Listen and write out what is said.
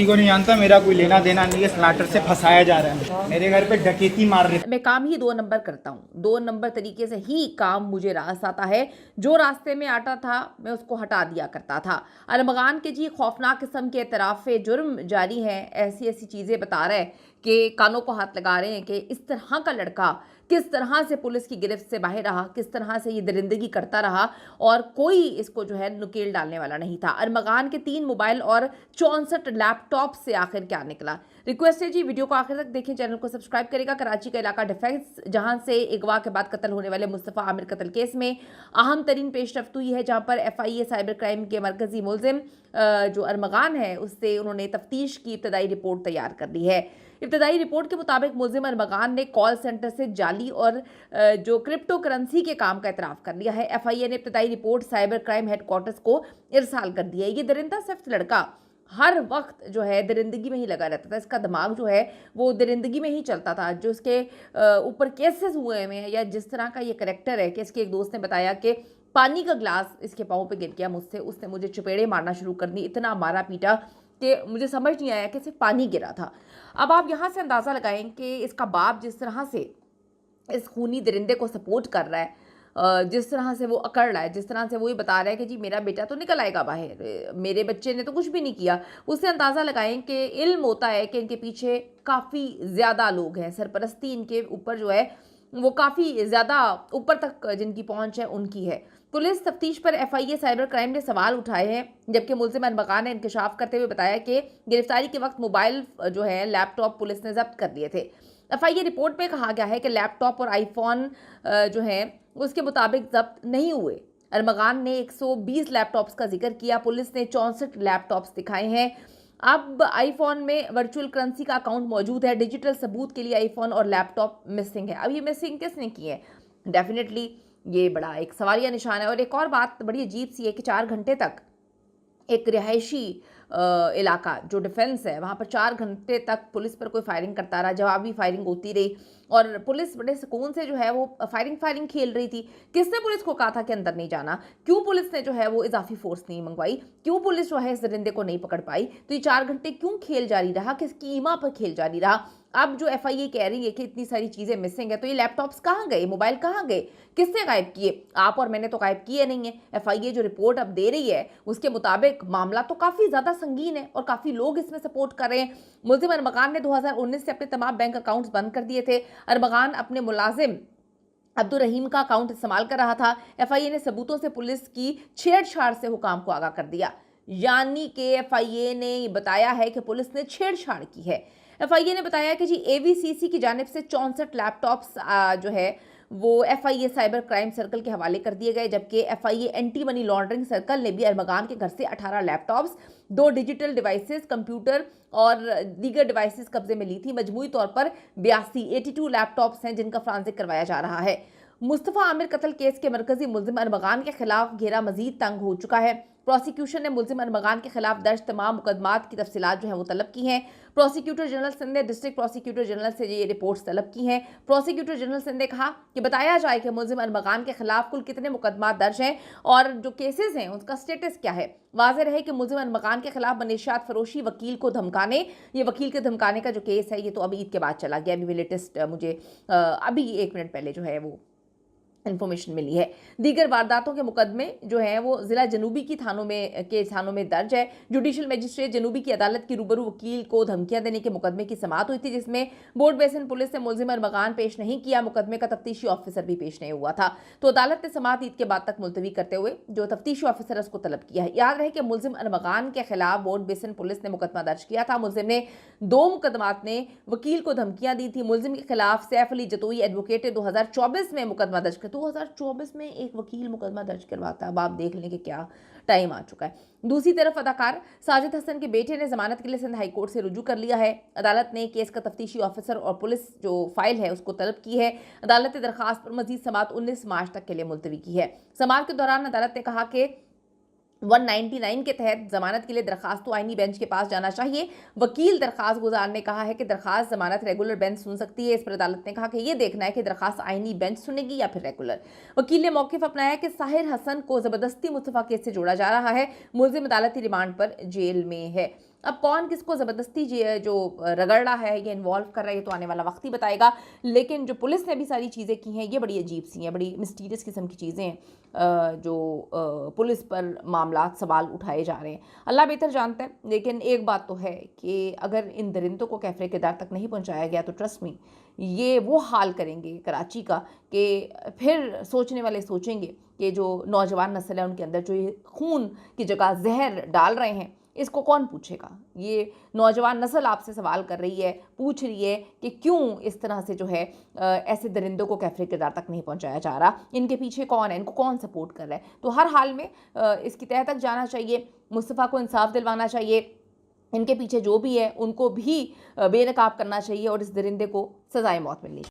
किसी को नहीं जानता, मेरा कोई लेना देना नहीं है। स्लाटर से फंसाया जा रहा है, मेरे घर पे डकैती मार रहे। मैं काम ही 2 नंबर करता हूँ, 2 नंबर तरीके से ही काम मुझे रास आता है। जो रास्ते में आता था मैं उसको हटा दिया करता था। अरमगान के जी खौफनाक किस्म के एतराफ़े जुर्म जारी हैं। ऐसी ऐसी चीज़ें बता रहे हैं कि कानों को हाथ लगा रहे हैं कि इस तरह का लड़का किस तरह से पुलिस की गिरफ्त से बाहर रहा, किस तरह से ये दरिंदगी करता रहा और कोई इसको जो है नुकेल डालने वाला नहीं था। अरमगान के 3 मोबाइल और 64 लैपटॉप से आखिर क्या निकला। रिक्वेस्ट है जी, वीडियो को आखिर तक देखें, चैनल को सब्सक्राइब करेगा। कराची का इलाका डिफेंस, जहां से अगवा के बाद कत्ल होने वाले मुस्तफ़ा आमिर कत्ल केस में अहम तरीन पेशरफ्त हुई है, जहां पर FIA साइबर क्राइम के मरकजी मुलजिम जो अरमगान है उससे उन्होंने तफ्तीश की इब्तदाई रिपोर्ट तैयार कर ली है। इब्तदाई रिपोर्ट के मुताबिक मुलजिम अरमगान ने कॉल सेंटर से जाली और जो क्रिप्टो करेंसी के काम का एतराफ़ कर लिया है। FIA ने इब्तदाई रिपोर्ट साइबर क्राइम हेडक्वार्टर्स को इरसाल कर दिया है। ये दरिंदा सख्त लड़का हर वक्त जो है दरिंदगी में ही लगा रहता था। इसका दिमाग जो है वो दरिंदगी में ही चलता था। जो इसके ऊपर केसेस हुए हैं या जिस तरह का ये करेक्टर है कि इसके एक दोस्त ने बताया कि पानी का ग्लास इसके पाँव पे गिर गया मुझसे, उसने मुझे चपेड़े मारना शुरू कर दी, इतना मारा पीटा कि मुझे समझ नहीं आया कि सिर्फ पानी गिरा था। अब आप यहाँ से अंदाज़ा लगाएं कि इसका बाप जिस तरह से इस खूनी दरिंदे को सपोर्ट कर रहा है, जिस तरह से वो अकड़ रहा है, जिस तरह से वो ये बता रहा है कि जी मेरा बेटा तो निकल आएगा बाहर, मेरे बच्चे ने तो कुछ भी नहीं किया, उससे अंदाज़ा लगाएं कि इल्म होता है कि इनके पीछे काफ़ी ज़्यादा लोग हैं। सरपरस्ती इनके ऊपर जो है वो काफ़ी ज़्यादा ऊपर तक जिनकी पहुंच है उनकी है। पुलिस तफ्तीश पर FIA साइबर क्राइम ने सवाल उठाए हैं, जबकि मुलजिम अरमगान ने इंकशाफ करते हुए बताया कि गिरफ्तारी के वक्त मोबाइल जो है लैपटॉप पुलिस ने जब्त कर लिए थे। FIA रिपोर्ट में कहा गया है कि लैपटॉप और आईफोन जो है उसके मुताबिक जब्त नहीं हुए। अरमगान ने 120 लैपटॉप्स का जिक्र किया। पुलिस ने 64 लैपटॉप्स दिखाए हैं। अब आईफोन में वर्चुअल करेंसी का अकाउंट मौजूद है। डिजिटल सबूत के लिए आईफोन और लैपटॉप मिसिंग है। अब ये मिसिंग किसने की है? डेफिनेटली ये बड़ा एक सवालिया निशान है। और एक और बात बड़ी अजीब सी है कि 4 घंटे तक एक रिहायशी इलाका जो डिफेंस है वहाँ पर 4 घंटे तक पुलिस पर कोई फायरिंग करता रहा, जवाबी फायरिंग होती रही और पुलिस बड़े सुकून से जो है वो फायरिंग खेल रही थी। किसने पुलिस को कहा था कि अंदर नहीं जाना? क्यों पुलिस ने जो है वो इजाफी फोर्स नहीं मंगवाई? क्यों पुलिस जो है इस दरिंदे को नहीं पकड़ पाई? तो ये 4 घंटे क्यों खेल जारी रहा? किसकी ईमा पर खेल जारी रहा? अब जो FIA कह रही है कि इतनी सारी चीज़ें मिसिंग है, तो ये लैपटॉप्स कहाँ गए, मोबाइल कहाँ गए, किसने गायब किए? आप और मैंने तो गायब किए नहीं है। FIA जो रिपोर्ट अब दे रही है उसके मुताबिक मामला तो काफ़ी ज़्यादा संगीन है और काफ़ी लोग इसमें सपोर्ट कर रहे हैं। मुलजिम अरमगान ने 2019 से अपने तमाम बैंक अकाउंट्स बंद कर दिए थे। अरमगान अपने मुलाजिम अब्दुल रहीम का अकाउंट इस्तेमाल कर रहा था। FIA ने सबूतों से पुलिस की छेड़छाड़ से हुकाम को आगाह कर दिया। यानी कि FIA ने बताया है कि पुलिस ने छेड़छाड़ की है। FIA ने बताया कि जी AVCC की जानिब से 64 लैपटॉप्स जो है वो FIA साइबर क्राइम सर्कल के हवाले कर दिए गए, जबकि FIA anti money laundering circle ने भी अरमगान के घर से 18 लैपटॉप्स, 2 डिजिटल डिवाइसेस, कंप्यूटर और दीगर डिवाइसेस कब्जे में ली थी। मजमूई तौर पर 82 लैपटॉप्स हैं जिनका फ्रांसिक करवाया जा रहा है। मुस्तफ़ा आमिर कत्ल केस के मरकजी मुलजिम अरमगान के खिलाफ घेरा मजीद तंग हो चुका है। प्रोसिक्यूशन ने मुलजिम अरमगान के खिलाफ दर्ज तमाम मुकदमात की तफसीलात जो है वो तलब की हैं। प्रोसिक्यूटर जनरल सिंध ने डिस्ट्रिक्ट प्रोसिक्यूटर जनरल से ये रिपोर्ट्स तलब की हैं। प्रोसिक्यूटर जनरल सिंध ने कहा कि बताया जाए कि मुलजिम अरमगान के खिलाफ कुल कितने मुकदमात दर्ज हैं और जो केसेस हैं उसका स्टेटस क्या है। वाज़ेह रहे कि मुलजिम अरमगान के खिलाफ बनिशात फरोशी, वकील को धमकाने, ये वकील के धमकाने का जो केस है ये तो अभी ईद के बाद चला गया। अभी लेटेस्ट मुझे अभी 1 मिनट पहले जो है वो इन्फॉर्मेशन मिली है। दीगर वारदातों के मुकदमे जो हैं वो ज़िला जनूबी की थानों में दर्ज है। जुडिशल मजिस्ट्रेट जनूबी की अदालत की रूबरू वकील को धमकियां देने के मुकदमे की समाअत हुई थी, जिसमें बोर्ड बेसिन पुलिस ने मुलजिम अरमगान पेश नहीं किया। मुकदमे का तफ्तीशी ऑफिसर भी पेश नहीं हुआ था, तो अदालत ने समाअत ईद के बाद तक मुलतवी करते हुए जो तफ्तीशी ऑफिसर है उसको तलब किया है। याद रहे कि मुलजिम अरमगान के खिलाफ बोर्ड बेसिन पुलिस ने मुकदमा दर्ज किया था। मुलजिम ने 2 मुकदमात में वकील को धमकियां दी थी। मुलजिम के खिलाफ सैफ अली जतोई एडवोकेट ने 2024 में मुकदमा दर्ज किया। 2024 में एक वकील मुकदमा दर्ज करवाता है, अब आप देख लें कि क्या टाइम आ चुका है। दूसरी तरफ अदाकार साजिद हसन के बेटे ने जमानत के लिए सिंध हाई कोर्ट से रुजू कर लिया है। अदालत ने केस का तफ्तीशी ऑफिसर और पुलिस जो फाइल है उसको तलब की है। अदालत ने दरखास्त पर मजीद समाअत 19 मार्च तक के लिए मुलतवी की है। समाअत के दौरान अदालत ने कहा कि 199 के तहत जमानत के लिए दरखास्त तो आईनी बेंच के पास जाना चाहिए। वकील दरखास्त गुजार ने कहा है कि दरखास्त जमानत रेगुलर बेंच सुन सकती है। इस पर अदालत ने कहा कि यह देखना है कि दरखास्त आईनी बेंच सुनेगी या फिर रेगुलर। वकील ने मौक़िफ़ अपनाया कि साहिर हसन को जबरदस्ती मुस्तफ़ा केस से जोड़ा जा रहा है। मुलजिम अदालती रिमांड पर जेल में है। अब कौन किसको ज़बरदस्ती जो रगड़ रहा है या इन्वॉल्व कर रहा है, ये तो आने वाला वक्त ही बताएगा। लेकिन जो पुलिस ने भी सारी चीज़ें की हैं, ये बड़ी अजीब सी हैं, बड़ी मिस्टीरियस किस्म की चीज़ें हैं जो पुलिस पर मामलात सवाल उठाए जा रहे हैं। अल्लाह बेहतर जानता है, लेकिन एक बात तो है कि अगर इन दरिंदों को कैफ़े किरदार तक नहीं पहुँचाया गया तो ट्रस्ट मी, ये वो हाल करेंगे कराची का कि फिर सोचने वाले सोचेंगे कि जो नौजवान नस्ल है उनके अंदर जो ये खून की जगह जहर डाल रहे हैं, इसको कौन पूछेगा। ये नौजवान नस्ल आपसे सवाल कर रही है, पूछ रही है कि क्यों इस तरह से जो है ऐसे दरिंदों को कैफ़े किरदार तक नहीं पहुंचाया जा रहा, इनके पीछे कौन है, इनको कौन सपोर्ट कर रहा है। तो हर हाल में इसकी तह तक जाना चाहिए, मुस्तफ़ा को इंसाफ दिलवाना चाहिए, इनके पीछे जो भी है उनको भी बेनकाब करना चाहिए और इस दरिंदे को सज़ाए मौत मिलनी चाहिए।